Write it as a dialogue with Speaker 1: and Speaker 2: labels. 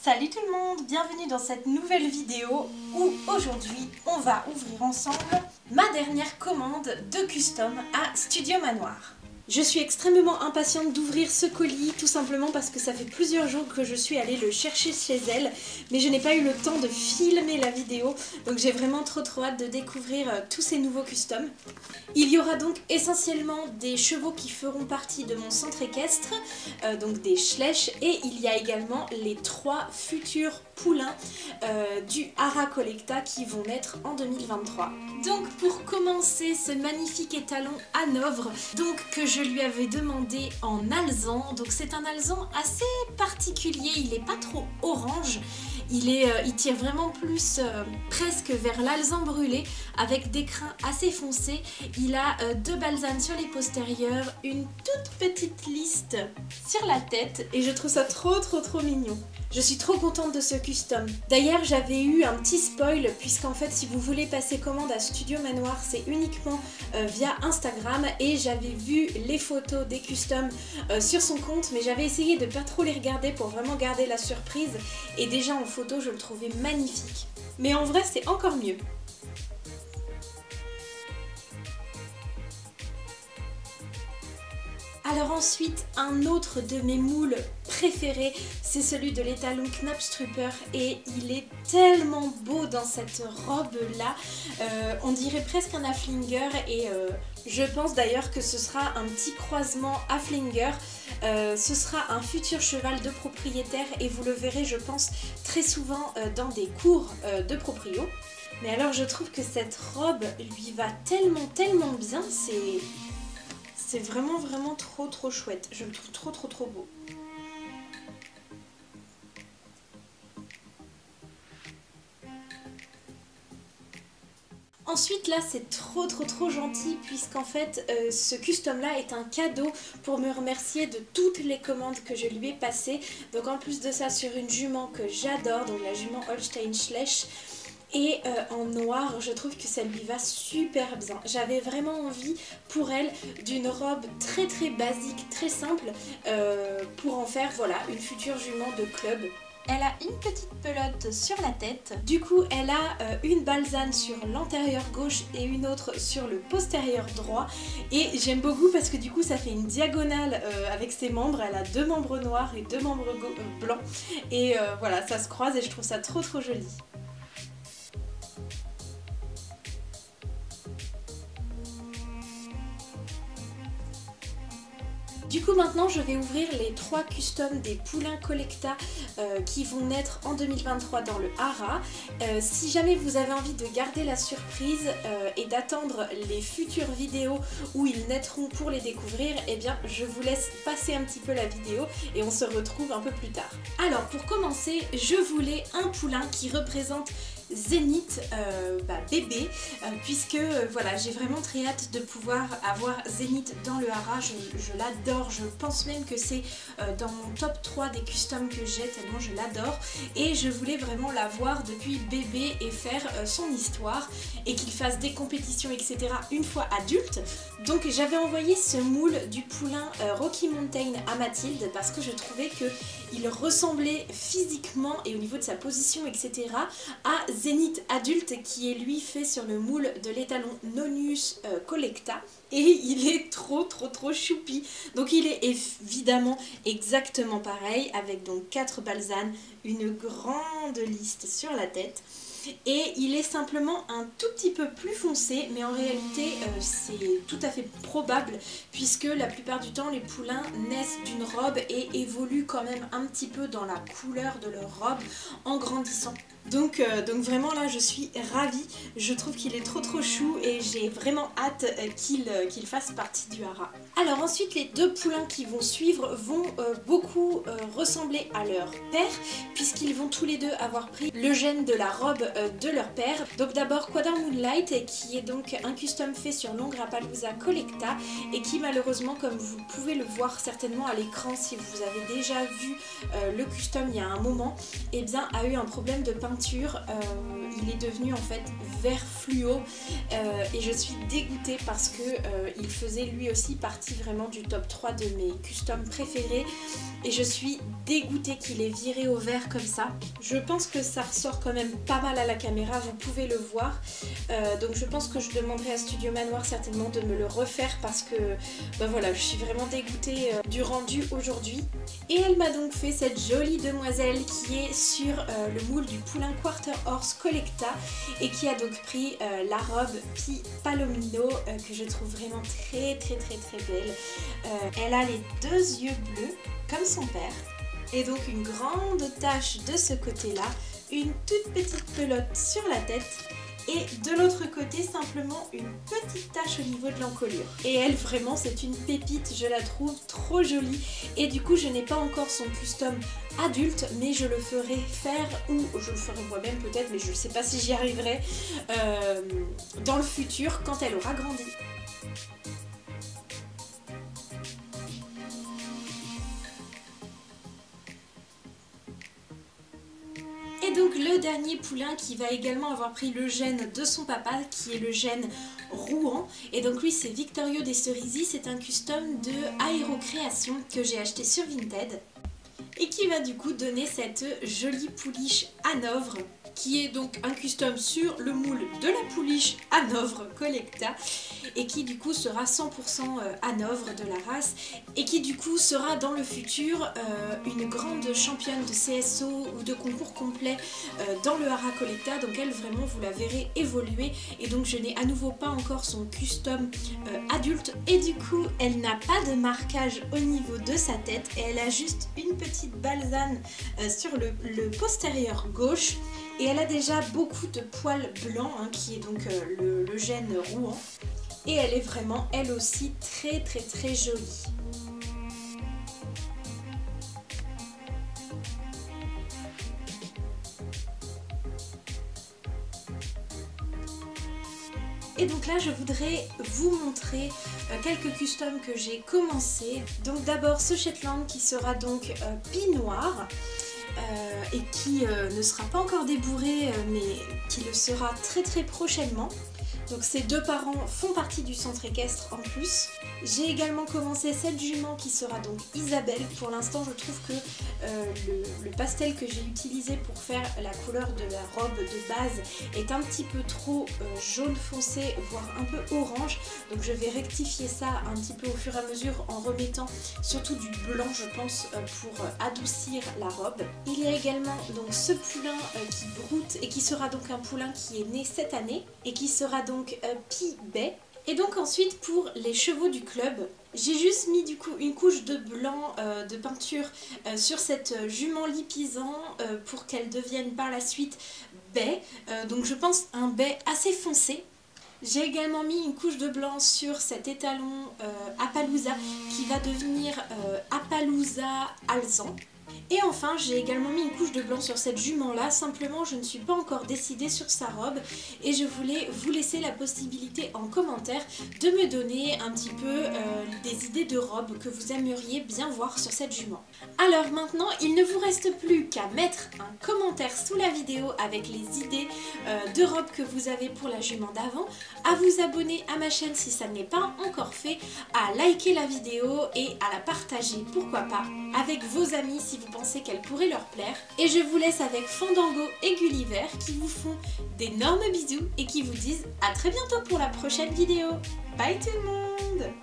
Speaker 1: Salut tout le monde, bienvenue dans cette nouvelle vidéo où aujourd'hui on va ouvrir ensemble ma dernière commande de custom à Studio Manoir. Je suis extrêmement impatiente d'ouvrir ce colis tout simplement parce que ça fait plusieurs jours que je suis allée le chercher chez elle mais je n'ai pas eu le temps de filmer la vidéo donc j'ai vraiment trop hâte de découvrir tous ces nouveaux customs. Il y aura donc essentiellement des chevaux qui feront partie de mon centre équestre, donc des Schleich, et il y a également les 3 futurs poulains du Hara Collecta qui vont naître en 2023. Donc pour commencer ce magnifique étalon hanovre que je lui avais demandé en alezan, donc c'est un alezan assez particulier, il n'est pas trop orange, il tire vraiment plus presque vers l'alezan brûlé avec des crins assez foncés. Il a 2 balsanes sur les postérieurs, une toute petite liste sur la tête et je trouve ça trop mignon. Je suis trop contente de ce custom. D'ailleurs j'avais eu un petit spoil puisqu'en fait si vous voulez passer commande à Studio Manoir c'est uniquement via Instagram et j'avais vu les photos des customs sur son compte mais j'avais essayé de pas trop les regarder pour vraiment garder la surprise et déjà en photo je le trouvais magnifique. Mais en vrai c'est encore mieux. Alors ensuite, un autre de mes moules préférés, c'est celui de l'étalon Knapstrupper et il est tellement beau dans cette robe là, on dirait presque un Haflinger et je pense d'ailleurs que ce sera un petit croisement Haflinger, ce sera un futur cheval de propriétaire et vous le verrez je pense très souvent dans des cours de proprio. Mais alors je trouve que cette robe lui va tellement bien, c'est vraiment trop chouette, je le trouve trop beau. Ensuite là c'est trop gentil puisqu'en fait ce custom là est un cadeau pour me remercier de toutes les commandes que je lui ai passées. Donc en plus de ça sur une jument que j'adore, donc la jument Holstein Schleich. Et en noir, je trouve que ça lui va super bien. J'avais vraiment envie pour elle d'une robe très basique, très simple, pour en faire voilà une future jument de club. Elle a une petite pelote sur la tête. Du coup, elle a une balsane sur l'antérieur gauche et une autre sur le postérieur droit. Et j'aime beaucoup parce que du coup, ça fait une diagonale avec ses membres. Elle a 2 membres noirs et 2 membres blancs. Et voilà, ça se croise et je trouve ça trop joli. Du coup maintenant je vais ouvrir les 3 customs des poulains Collecta qui vont naître en 2023 dans le Hara. Si jamais vous avez envie de garder la surprise et d'attendre les futures vidéos où ils naîtront pour les découvrir, eh bien je vous laisse passer un petit peu la vidéo et on se retrouve un peu plus tard. Alors pour commencer, je voulais un poulain qui représente Zénith bébé puisque voilà j'ai vraiment très hâte de pouvoir avoir Zénith dans le Hara, je l'adore, je pense même que c'est dans mon top 3 des customs que j'ai tellement je l'adore et je voulais vraiment l'avoir depuis bébé et faire son histoire et qu'il fasse des compétitions etc une fois adulte. Donc j'avais envoyé ce moule du poulain Rocky Mountain à Mathilde parce que je trouvais que il ressemblait physiquement et au niveau de sa position etc à Zénith adulte qui est lui fait sur le moule de l'étalon Nonius Collecta et il est trop choupi. Donc il est évidemment exactement pareil avec donc 4 balsanes, une grande liste sur la tête. Et il est simplement un tout petit peu plus foncé mais en réalité c'est tout à fait probable puisque la plupart du temps les poulains naissent d'une robe et évoluent quand même un petit peu dans la couleur de leur robe en grandissant. Donc vraiment là je suis ravie, je trouve qu'il est trop chou et j'ai vraiment hâte qu'il fasse partie du Hara. Alors ensuite les 2 poulains qui vont suivre vont beaucoup ressembler à leur père puisqu'ils vont tous les deux avoir pris le gène de la robe de leur père. Donc d'abord Quadar Moonlight qui est donc un custom fait sur Longrapalooza Collecta et qui malheureusement comme vous pouvez le voir certainement à l'écran si vous avez déjà vu le custom il y a un moment, eh bien a eu un problème de peinture. Il est devenu en fait vert fluo et je suis dégoûtée parce que il faisait lui aussi partie vraiment du top 3 de mes customs préférés et je suis dégoûtée qu'il ait viré au vert comme ça. Je pense que ça ressort quand même pas mal à la caméra, vous pouvez le voir. Donc je pense que je demanderai à Studio Manoir certainement de me le refaire parce que bah voilà, je suis vraiment dégoûtée du rendu aujourd'hui. Et elle m'a donc fait cette jolie demoiselle qui est sur le moule du Poulain Quarter Horse Collecta et qui a donc pris la robe Pi Palomino que je trouve vraiment très belle. Elle a les deux yeux bleus comme son père et donc une grande tache de ce côté-là, une toute petite pelote sur la tête et de l'autre côté simplement une petite tache au niveau de l'encolure. Et elle vraiment c'est une pépite, je la trouve trop jolie et du coup je n'ai pas encore son custom adulte mais je le ferai faire ou je le ferai moi-même peut-être mais je ne sais pas si j'y arriverai dans le futur quand elle aura grandi. Et donc le dernier poulain qui va également avoir pris le gène de son papa qui est le gène Rouen et donc lui c'est Victorio des Cerisi, c'est un custom de Aérocréation que j'ai acheté sur Vinted et qui va du coup donner cette jolie pouliche Hanovre qui est donc un custom sur le moule de la pouliche Hanovre Collecta et qui du coup sera 100% Hanovre de la race et qui du coup sera dans le futur une grande championne de CSO ou de concours complet dans le Hara Collecta, donc elle vraiment vous la verrez évoluer et donc je n'ai à nouveau pas encore son custom adulte et du coup elle n'a pas de marquage au niveau de sa tête et elle a juste une petite balzane sur le postérieur gauche. Et elle a déjà beaucoup de poils blancs, hein, qui est donc le gène Rouen. Et elle est vraiment, elle aussi, très jolie. Et donc là je voudrais vous montrer quelques customs que j'ai commencé. Donc d'abord ce Shetland qui sera donc Pi Noir. Et qui ne sera pas encore débourré mais qui le sera très prochainement. Donc ces deux parents font partie du centre équestre en plus. J'ai également commencé cette jument qui sera donc Isabelle. Pour l'instant je trouve que le pastel que j'ai utilisé pour faire la couleur de la robe de base est un petit peu trop jaune foncé voire un peu orange. Donc je vais rectifier ça un petit peu au fur et à mesure en remettant surtout du blanc je pense pour adoucir la robe. Il y a également donc ce poulain qui broute et qui sera donc un poulain qui est né cette année et qui sera donc Pi Bay. Et donc ensuite pour les chevaux du club, j'ai juste mis du coup une couche de blanc de peinture sur cette jument lipisan pour qu'elle devienne par la suite baie. Donc je pense un baie assez foncé. J'ai également mis une couche de blanc sur cet étalon Appaloosa qui va devenir Appaloosa Alezan. Et enfin j'ai également mis une couche de blanc sur cette jument là, simplement je ne suis pas encore décidée sur sa robe et je voulais vous laisser la possibilité en commentaire de me donner un petit peu des idées de robes que vous aimeriez bien voir sur cette jument. Alors maintenant il ne vous reste plus qu'à mettre un commentaire sous la vidéo avec les idées de robes que vous avez pour la jument d'avant, à vous abonner à ma chaîne si ça n'est pas encore fait, à liker la vidéo et à la partager pourquoi pas avec vos amis si vous pensez qu'elle pourrait leur plaire. Et je vous laisse avec Fandango et Gulliver qui vous font d'énormes bisous et qui vous disent à très bientôt pour la prochaine vidéo. Bye tout le monde!